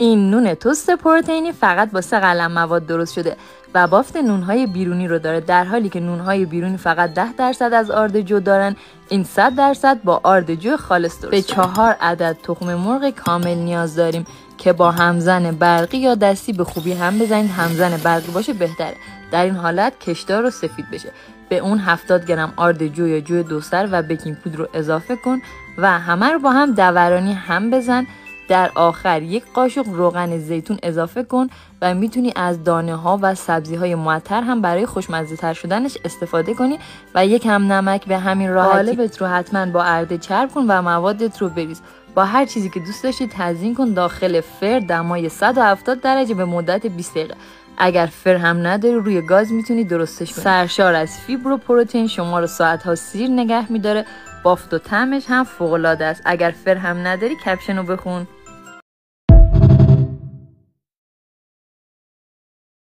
این نون توست پروتئینی فقط با 3 قلم مواد درست شده و بافت نونهای بیرونی رو داره، در حالی که نونهای بیرونی فقط 10% از آردجو دارن. این 100% با آردجو خالص درست. به 4 عدد تخم مرغ کامل نیاز داریم که با همزن برقی یا دستی به خوبی هم بزنید. همزن برقی باشه بهتره، در این حالت کشدار و سفید بشه. به اون 70 گرم آردجو یا جو دوسر و بیکینگ پودر رو اضافه کن و همه رو با هم دورانی هم بزن. در آخر 1 قاشق روغن زیتون اضافه کن و میتونی از دانه ها و سبزی های معطر هم برای خوشمزه تر شدنش استفاده کنی و 1 هم نمک. به همین راحتی قالبت رو حتما با ارده چرب کن و موادت رو بریز. با هر چیزی که دوست داشتی تزیین کن. داخل فر دمای 170 درجه به مدت 20 دقیقه. اگر فر هم نداری روی گاز میتونی درستش کنی. سرشار از فیبر و پروتئین شما رو ساعت‌ها سیر نگه میداره. بافت و طعمش هم فوق‌العاده است. اگر فر هم نداری کپشن رو بخون.